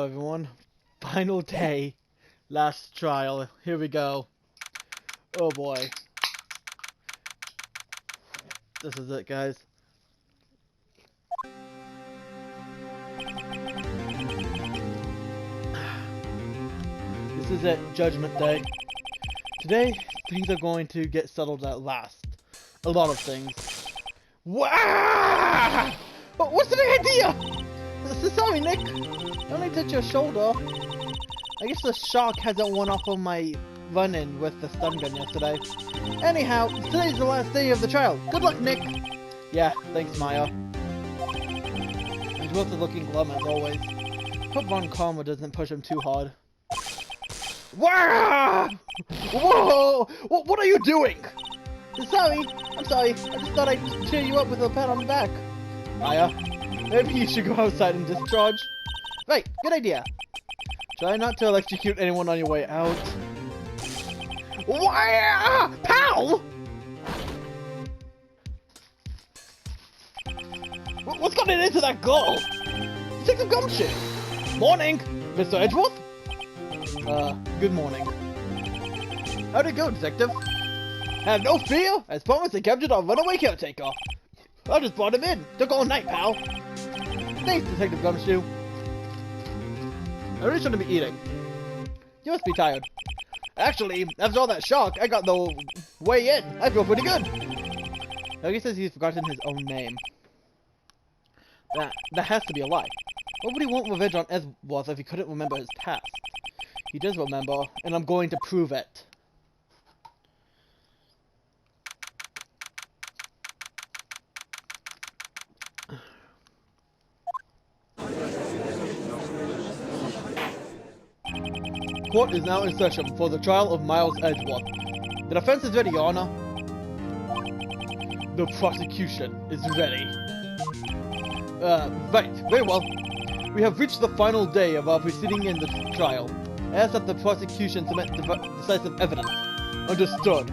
Hello everyone. Final day. Last trial. Here we go. Oh boy. This is it, guys. This is it. Judgment Day. Today, things are going to get settled at last. A lot of things. Wow! What's the big idea? Sorry, Nick. I only touched your shoulder. I guess the shock hasn't worn off of my run-in with the stun gun yesterday. Anyhow, today's the last day of the trial. Good luck, Nick. Yeah, thanks, Maya. He's both looking glum as always. Hope Von Karma doesn't push him too hard. Wow! Whoa! What are you doing? Sorry. I'm sorry. I just thought I'd cheer you up with a pat on the back. Maya, maybe you should go outside and discharge. Right, good idea. Try not to electrocute anyone on your way out. Wow! Pal! What's gotten into that girl? Take some gumshoe. Morning, Mr. Edgeworth. Good morning. How'd it go, Detective? Have no fear! As promised, they captured our runaway caretaker. I just brought him in. Took all night, pal. Thanks, Detective Gumshoe. I really shouldn't be eating. You must be tired. Actually, after all that shock, I got the way in. I feel pretty good. Now he says he's forgotten his own name. That has to be a lie. Why would he want revenge on Edgeworth if he couldn't remember his past? He does remember, and I'm going to prove it. Court is now in session for the trial of Miles Edgeworth. The defense is ready, Your Honor. The prosecution is ready. Right, very well. We have reached the final day of our proceeding in the trial. I ask that the prosecution submit decisive evidence. Understood.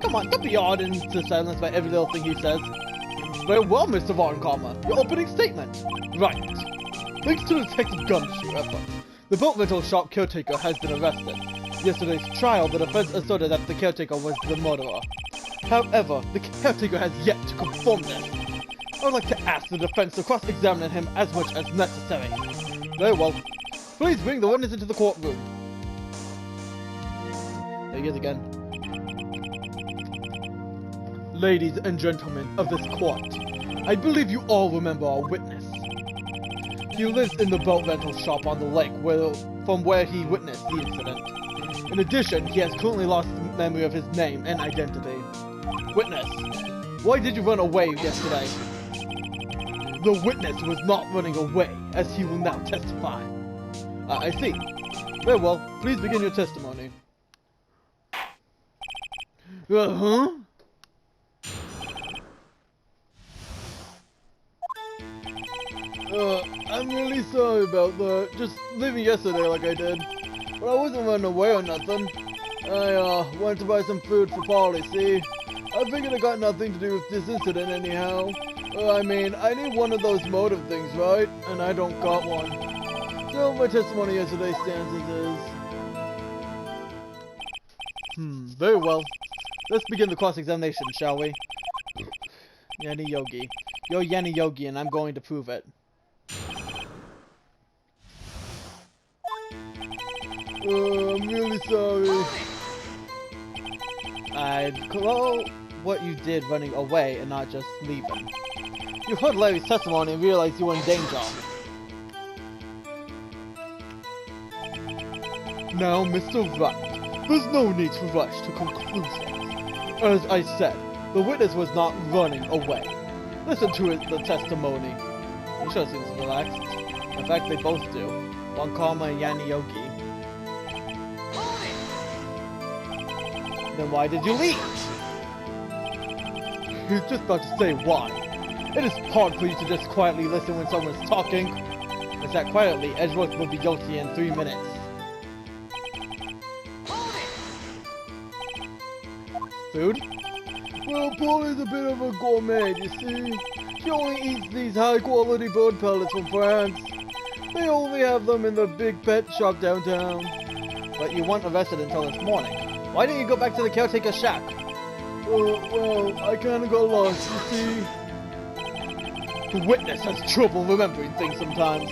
Come on, don't be awed into silence by every little thing he says. Very well, Mr. Von Karma. Your opening statement. Right. Thanks to Detective Gumshoe efforts, the boat rental shop caretaker has been arrested. Yesterday's trial, the defense asserted that the caretaker was the murderer. However, the caretaker has yet to confirm this. I would like to ask the defense to cross-examine him as much as necessary. Very well. Please bring the witness into the courtroom. There he is again. Ladies and gentlemen of this court, I believe you all remember our witness. He lives in the boat rental shop on the lake from where he witnessed the incident. In addition, he has currently lost memory of his name and identity. Witness, why did you run away yesterday? The witness was not running away, as he will now testify. I see. Very well, please begin your testimony. Uh-huh. I'm really sorry about that. Just leaving yesterday like I did. But I wasn't running away or nothing. I, went to buy some food for Polly, see? I figured it got nothing to do with this incident anyhow. I mean, I need one of those motive things, right? And I don't got one. So my testimony yesterday stands as is. Very well. Let's begin the cross-examination, shall we? Yanni Yogi. You're Yanni Yogi, and I'm going to prove it. I'm really sorry. I'd call what you did running away and not just leaving. You heard Larry's testimony and realized you were in danger. Now, Mr. Wright, there's no need to rush to conclusions. As I said, the witness was not running away. Listen to the testimony. He sure seems relaxed. In fact, they both do. Von Karma and Yanni Yogi. Then why did you leave? He's just about to say why. It is hard for you to just quietly listen when someone's talking. If that quietly, Edgeworth will be guilty in 3 minutes. Food? Well, Polly's a bit of a gourmet, you see. She only eats these high-quality bird pellets from France. They only have them in the big pet shop downtown. But you weren't arrested until this morning. Why didn't you go back to the caretaker's shack? Well, I kinda got lost, you see. The witness has trouble remembering things sometimes.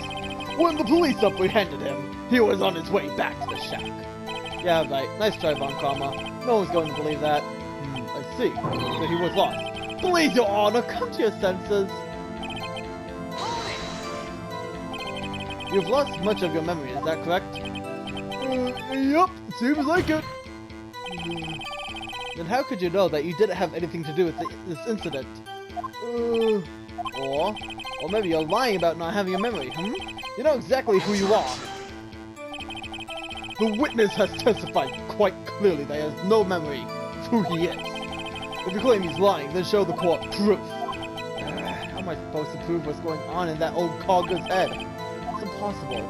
When the police apprehended him, he was on his way back to the shack. Yeah, right. Nice try, Von Karma. No one's going to believe that. I see. So he was lost. Please, Your Honor, come to your senses. You've lost much of your memory, is that correct? Yup, seems like it. Then how could you know that you didn't have anything to do with this incident? Or maybe you're lying about not having a memory, You know exactly who you are. The witness has testified quite clearly that he has no memory of who he is. If you claim he's lying, then show the court proof. How am I supposed to prove what's going on in that old cogger's head? It's impossible.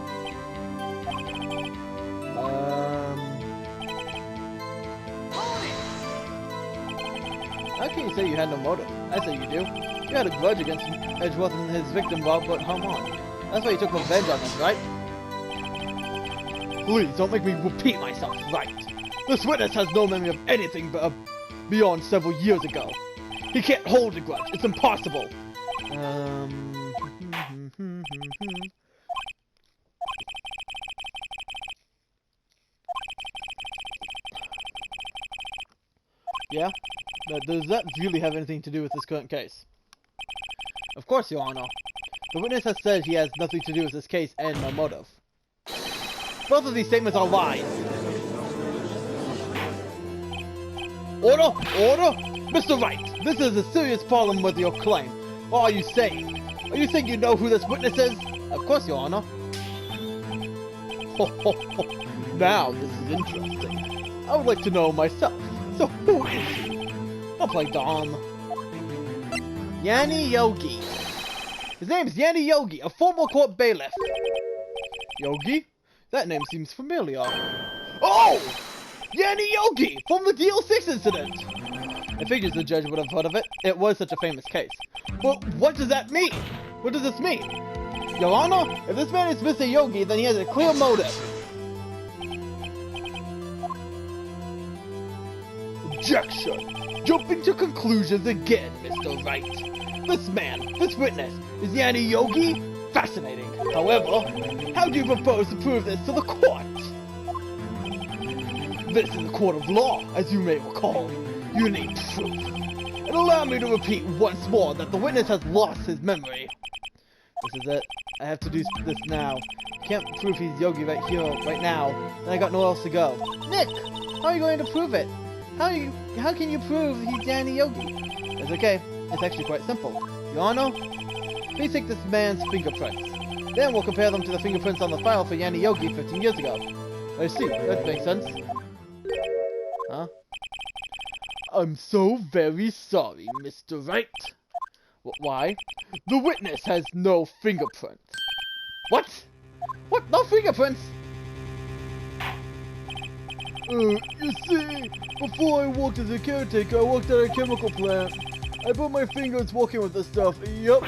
How can you say you had no motive? I say you do. You had a grudge against Edgeworth and his victim, Bob, but come on. That's why you took revenge on him, right? Please, don't make me repeat myself, Wright. This witness has no memory of anything but beyond several years ago. He can't hold a grudge. It's impossible. Yeah? But does that really have anything to do with this current case? Of course, Your Honor. The witness has said he has nothing to do with this case and no motive. Both of these statements are lies. Order! Order! Mr. Wright, this is a serious problem with your claim. What are you saying? Are you saying you know who this witness is? Of course, Your Honor. Now, this is interesting. I would like to know myself. So who is he? Don't play dumb. Yanni Yogi. His name is Yanni Yogi, a former court bailiff. Yogi? That name seems familiar. Oh! Yanni Yogi! From the DL6 incident! I figured the judge would have heard of it. It was such a famous case. But what does that mean? What does this mean? Your Honor, if this man is Mr. Yogi, then he has a clear motive. Objection! Jumping to conclusions again, Mr. Wright. This witness, is Yanni Yogi? Fascinating. However, how do you propose to prove this to the court? This is a court of law, as you may recall. You need proof. And allow me to repeat once more that the witness has lost his memory. This is it. I have to do this now. Can't prove he's Yogi right here, right now, and I got nowhere else to go. Nick! How are you going to prove it? How can you prove he's Yanni Yogi? It's okay. It's actually quite simple. Your Honor, please take this man's fingerprints. Then we'll compare them to the fingerprints on the file for Yanni Yogi 15 years ago. I see. That makes sense. Huh? I'm so very sorry, Mr. Wright. Why? The witness has no fingerprints. What? What? No fingerprints? You see, before I worked as a caretaker, I worked at a chemical plant. I put my fingers working with this stuff. Yup.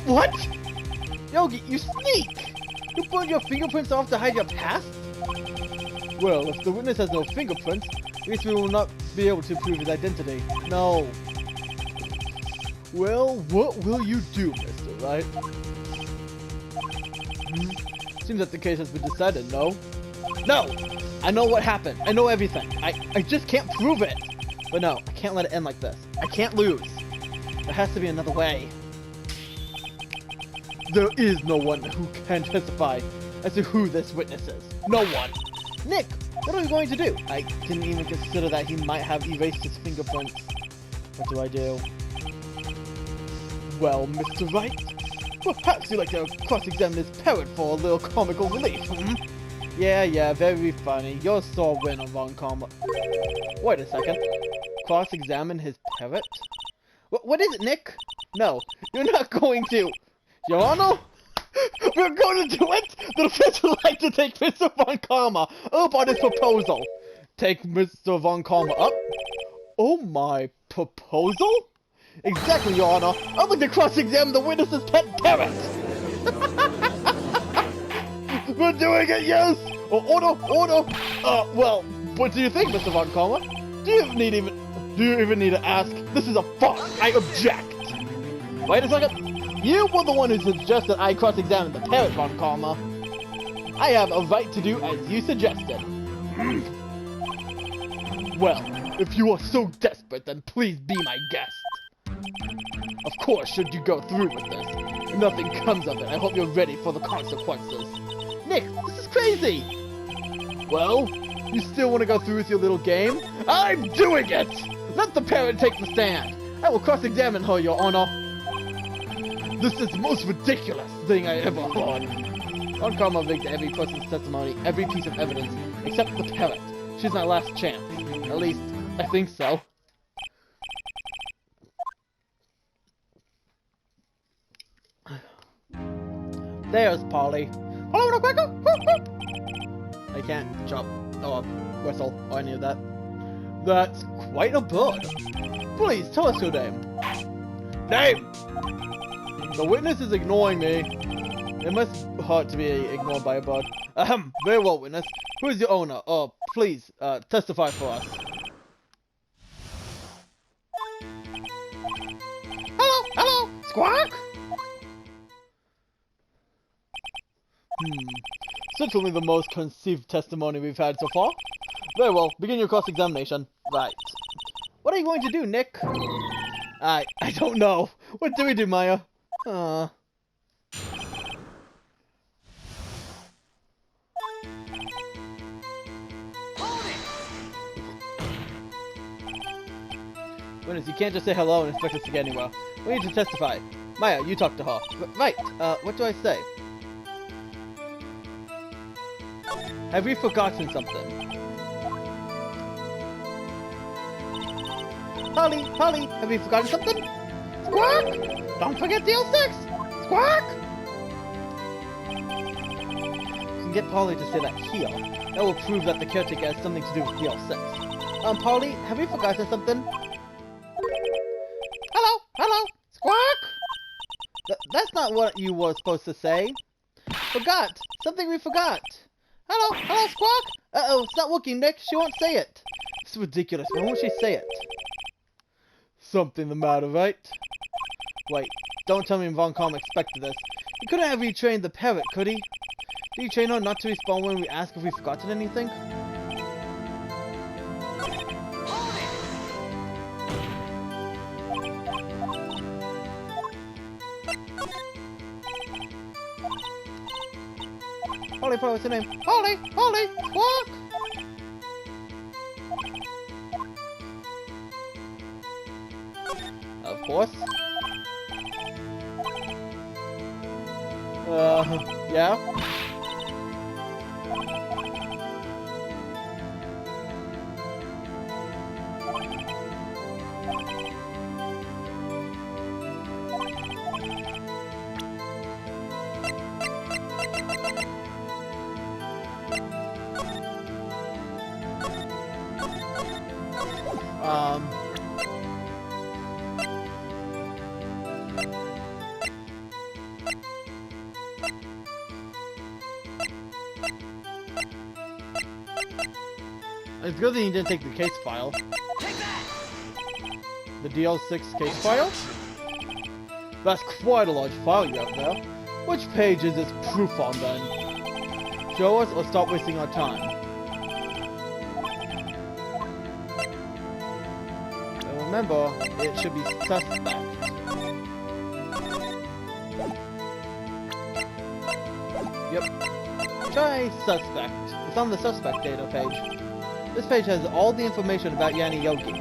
What? Yogi, you sneak! You burned your fingerprints off to hide your past? Well, if the witness has no fingerprints, at least we will not be able to prove his identity. No. Well, what will you do, Mr. Wright? Seems that the case has been decided, no? No! I know what happened. I know everything. I just can't prove it. But no, I can't let it end like this. I can't lose. There has to be another way. There is no one who can testify as to who this witness is. No one. Nick, what are we going to do? I didn't even consider that he might have erased his fingerprints. What do I do? Well, Mr. Wright, perhaps you'd like to cross-examine this parrot for a little comical relief, Yeah, very funny. You're so winning, Von Karma. Wait a second. Cross-examine his parrot? What is it, Nick? No, you're not going to. Your Honor? We're going to do it! The defense would like to take Mr. Von Karma up on his proposal. Take Mr. Von Karma up? Oh my, proposal? Exactly, Your Honor. I'd like to cross-examine the witness's pet parrot! We're doing it, yes! Oh, order! Well, what do you think, Mr. Von Karma? Do you even need to ask? This is a farce! I object! Wait a second! You were the one who suggested I cross-examine the parrot, Von Karma. I have a right to do as you suggested. Well, if you are so desperate, then please be my guest. Of course, should you go through with this. If nothing comes of it, I hope you're ready for the consequences. Nick, this is crazy! Well, you still want to go through with your little game? I'm doing it! Let the parrot take the stand. I will cross-examine her, Your Honor. This is the most ridiculous thing I ever heard. Von Karma rigged every person's testimony, every piece of evidence, except the parrot. She's my last chance. At least, I think so. There's Polly. Hello, Quacker! I can't chop or whistle or any of that. That's quite a bird. Please tell us your name. Name! The witness is ignoring me. It must hurt to be ignored by a bird. Very well, witness. Who is your owner? Please, testify for us. Hello, Squawk! Certainly the most conceived testimony we've had so far. Very well, begin your cross-examination. Right. What are you going to do, Nick? I don't know. What do we do, Maya? Witness, you can't just say hello and expect us to get anywhere. We need to testify. Maya, you talk to her. Right, what do I say? Have we forgotten something? Polly, have we forgotten something? Squawk! Don't forget DL6! Squawk! You can get Polly to say that here. That will prove that the caretaker has something to do with DL6. Polly, have we forgotten something? Hello, Squawk! That's not what you were supposed to say. Forgot! Something we forgot! Hello, Squawk! Uh-oh, it's not working, Nick. She won't say it. It's ridiculous. Why won't she say it? Something the matter, right? Wait, don't tell me Von Karma expected this. He couldn't have retrained the parrot, could he? Did he train her not to respond when we ask if we've forgotten anything? Polly, what's her name? Polly, Squawk! Of course. Yeah? It's good that you didn't take the case file. Take that! The DL6 case file? That's quite a large file you have there. Which page is this proof on then? Show us or stop wasting our time. And remember, it should be suspect. Yep. Try suspect. It's on the suspect data page. This page has all the information about Yanni Yogi.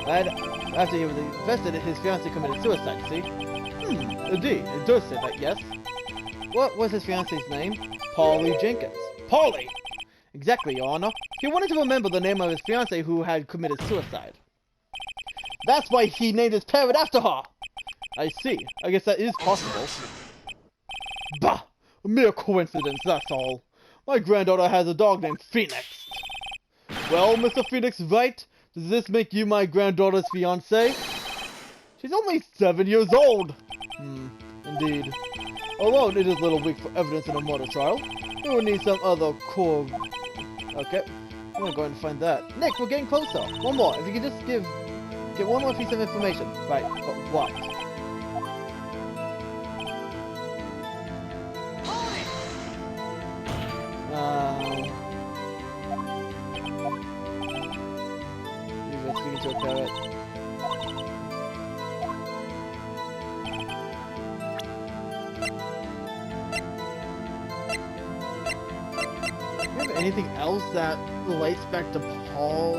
After he was arrested, his fiancée committed suicide, see? Indeed, it does say that, yes. What was his fiancée's name? Polly Jenkins. Polly! Exactly, Your Honor. He wanted to remember the name of his fiancée who had committed suicide. That's why he named his parrot after her! I see. I guess that is possible. Bah! A mere coincidence, that's all. My granddaughter has a dog named Phoenix. Well, Mr. Phoenix, Wright, does this make you my granddaughter's fiancé? She's only 7 years old. Indeed. Although it is a little weak for evidence in a murder trial, We will need some other core. Okay, I'm gonna go ahead and find that. Nick, we're getting closer. One more. If you could just get one more piece of information. Right, but what? You're speaking to a parrot. Anything else that relates back to Paul?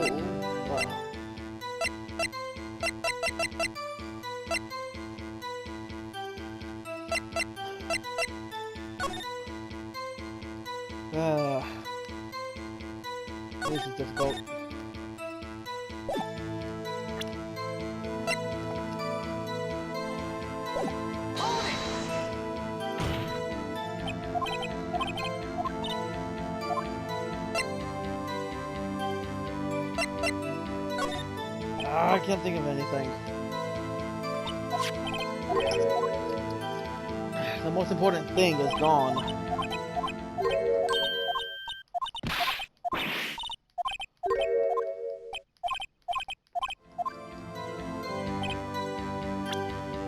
This is difficult. I can't think of anything. The most important thing is gone.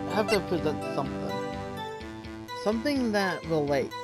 I have to present something. Something that relates.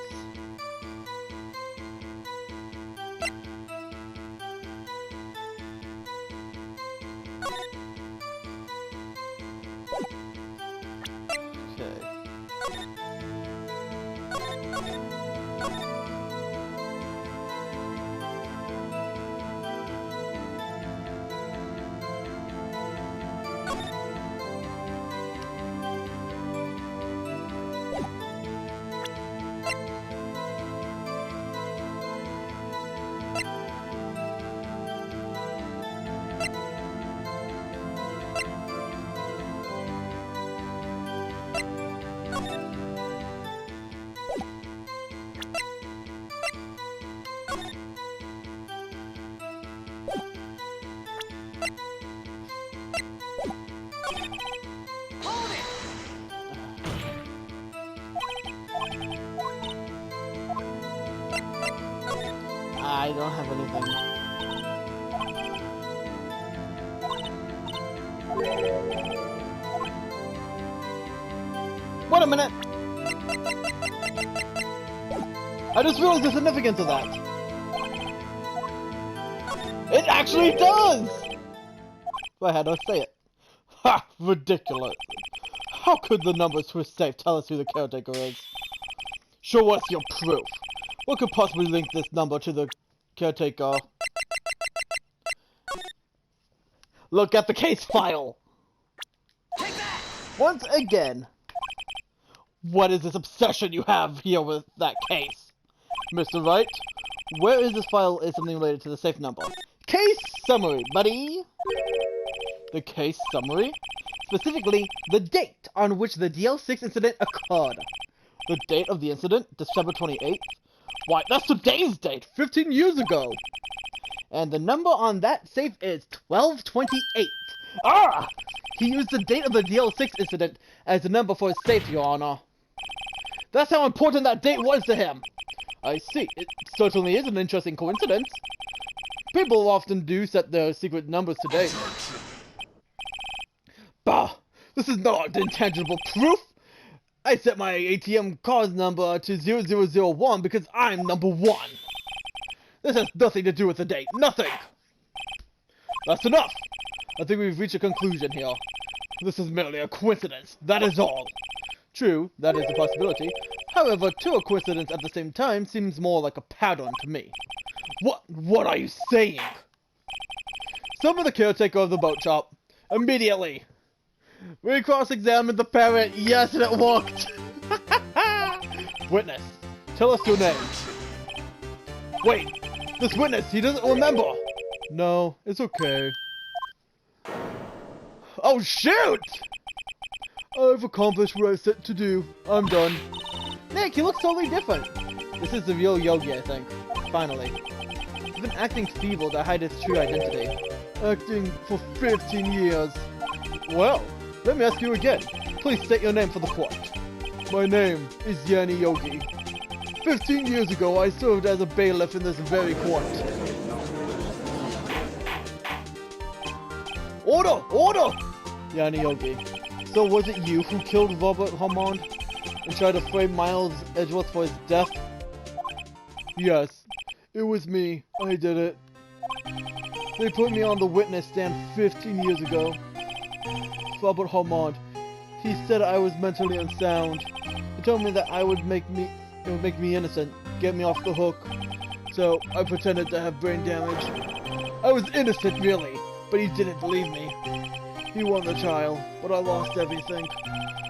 I don't have anything. Wait a minute! I just realized the significance of that. It actually does! Go ahead, I'll say it. Ha! Ridiculous. How could the numbers to his safe tell us who the caretaker is? Show us your proof. What could possibly link this number to the caretaker? Look at the case file! Once again, what is this obsession you have here with that case? Mr. Wright, where is this file is something related to the safe number? Case summary, buddy! The case summary? Specifically, the date on which the DL6 incident occurred. The date of the incident, December 28th? Why, that's today's date, 15 years ago! And the number on that safe is 1228. Ah! He used the date of the DL6 incident as the number for his safe, Your Honor. That's how important that date was to him. I see. It certainly is an interesting coincidence. People often do set their secret numbers to date. Bah! This is not intangible proof! I set my ATM card number to 0001 because I'm number 1. This has nothing to do with the date. Nothing! That's enough! I think we've reached a conclusion here. This is merely a coincidence. That is all. True, that is a possibility. However, two coincidences at the same time seems more like a pattern to me. What are you saying? Summon the caretaker of the boat shop. Immediately! We cross-examined the parrot. Yes, and it worked! Witness, tell us your name. Wait, this witness, he doesn't remember. No, it's okay. Oh, shoot! I've accomplished what I set to do. I'm done. Nick, you look totally different. This is the real Yogi, I think. Finally. He's been acting feeble to hide his true identity. Acting for 15 years. Well, let me ask you again. Please state your name for the court. My name is Yanni Yogi. 15 years ago, I served as a bailiff in this very court. Order! Order! Yanni Yogi. So was it you who killed Robert Hammond and tried to frame Miles Edgeworth for his death? Yes, it was me. I did it. They put me on the witness stand 15 years ago. Robert Hammond. He said I was mentally unsound. He told me that it would make me innocent, get me off the hook. So I pretended to have brain damage. I was innocent, really, but he didn't believe me. He won the trial, but I lost everything.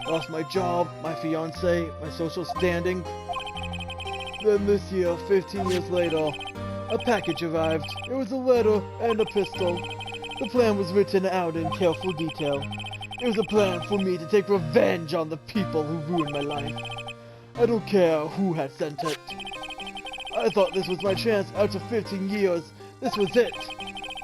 I lost my job, my fiancé, my social standing. Then this year, 15 years later, a package arrived. It was a letter and a pistol. The plan was written out in careful detail. It was a plan for me to take revenge on the people who ruined my life. I don't care who had sent it. I thought this was my chance after 15 years. This was it.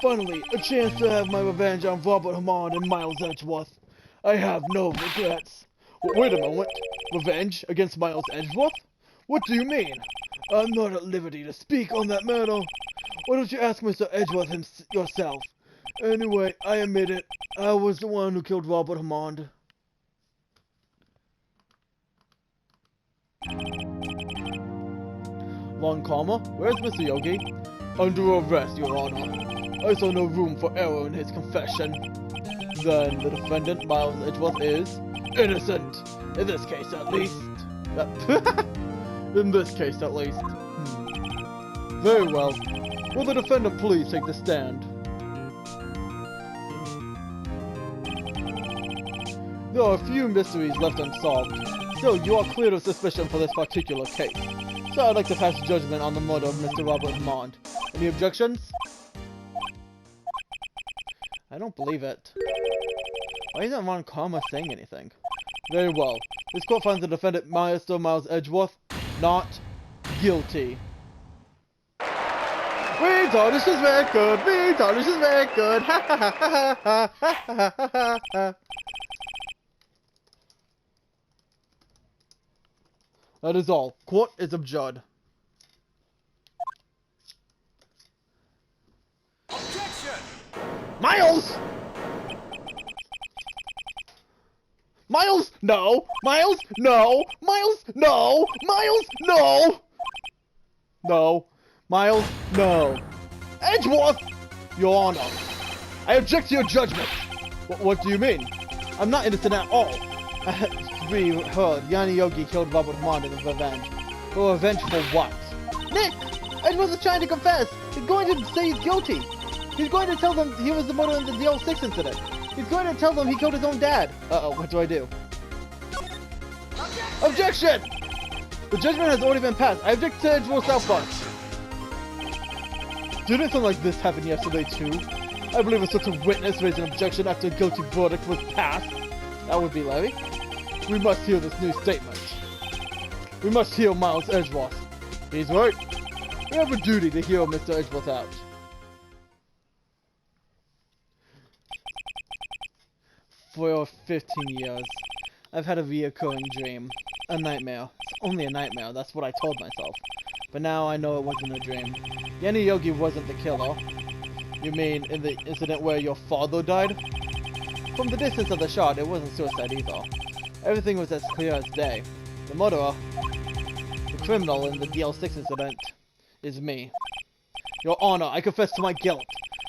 Finally, a chance to have my revenge on Robert Hammond and Miles Edgeworth. I have no regrets. Wait a moment. Revenge against Miles Edgeworth? What do you mean? I'm not at liberty to speak on that matter. Why don't you ask Mr. Edgeworth yourself? Anyway, I admit it. I was the one who killed Robert Hammond. Long comma? Where's Mr. Yogi? Under arrest, Your Honor. I saw no room for error in his confession. Then the defendant, Miles Edgeworth, is innocent. In this case, at least. In this case, at least. Very well. Will the defendant please take the stand? There are a few mysteries left unsolved. Still, you are cleared of suspicion for this particular case. So I'd like to pass judgment on the murder of Mr. Robert Hammond. Any objections? I don't believe it. Why isn't Ron Karma saying anything? Very well. This court finds the defendant, Mr. Miles Edgeworth, not guilty. We tarnish his record! We tarnish his record! Ha ha ha ha ha ha ha ha ha! That is all. Court is adjourned. Objection! Miles! Miles! No! Miles! No! Miles! No! Miles! No! No. Miles! No. Edgeworth! Your Honor, I object to your judgment. What do you mean? I'm not innocent at all. We heard Yanni Yogi killed Robert Hammond in his revenge. For revenge for what? Nick! Edgeworth is trying to confess. He's going to say he's guilty. He's going to tell them he was the murderer in the DL6 incident. He's going to tell them he killed his own dad. Uh-oh, what do I do? Objection! The judgment has already been passed. I object to Edgeworth's outburst. Didn't something like this happen yesterday too? I believe a such a witness raised an objection after a guilty verdict was passed. That would be Larry. We must hear this new statement. We must hear Miles Edgeworth. He's right. We have a duty to hear Mr. Edgeworth out. For 15 years, I've had a reoccurring dream. A nightmare. It's only a nightmare, that's what I told myself. But now I know it wasn't a dream. Yanni Yogi wasn't the killer. You mean in the incident where your father died? From the distance of the shot, it wasn't suicide either. Everything was as clear as day. The murderer, the criminal in the DL6 incident, is me. Your Honor, I confess to my guilt.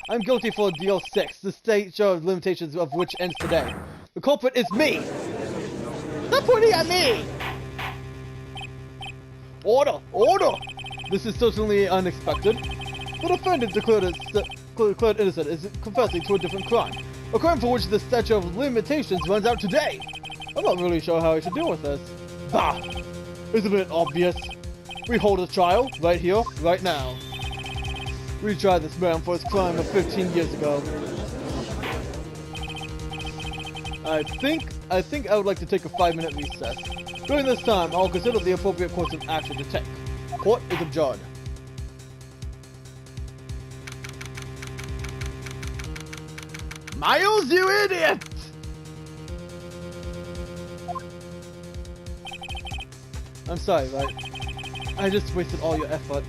I'm guilty for DL6, the statute of limitations of which ends today. The culprit is me! Stop pointing at me! Order! Order! This is certainly unexpected. The defendant declared innocent is confessing to a different crime. A crime for which the statute of limitations runs out today. I'm not really sure how I should deal with this. Bah! Isn't it obvious? We hold a trial, right here, right now. We tried this man for his crime of 15 years ago. I think I would like to take a 5-minute recess. During this time, I'll consider the appropriate course of action to take. Court is adjourned. Miles, you idiot! I'm sorry, right? I just wasted all your effort.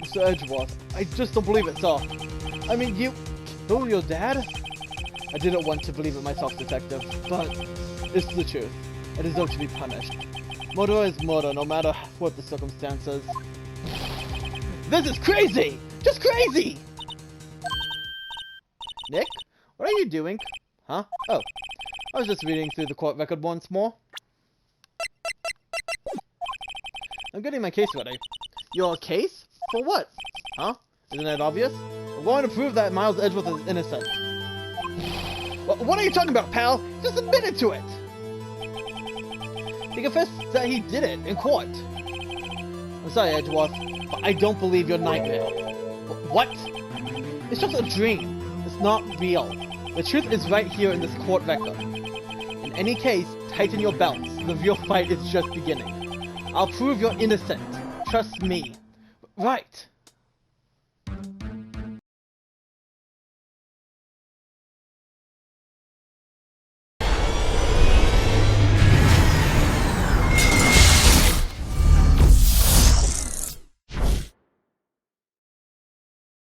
Mr. Edgeworth, I just don't believe it, sir. I mean, you killed your dad? I didn't want to believe it myself, Detective, but it's the truth. I deserve to be punished. Murder is murder, no matter what the circumstances. This is crazy! Just crazy! Nick? What are you doing? Huh? Oh. I was just reading through the court record once more. I'm getting my case ready. Your case? For what? Huh? Isn't it obvious? I'm going to prove that Miles Edgeworth is innocent. What are you talking about, pal? He just admitted to it! He confessed that he did it in court. I'm sorry, Edgeworth, but I don't believe your nightmare. What? It's just a dream. It's not real. The truth is right here in this court record. In any case, tighten your belts. The real fight is just beginning. I'll prove you're innocent. Trust me. Right.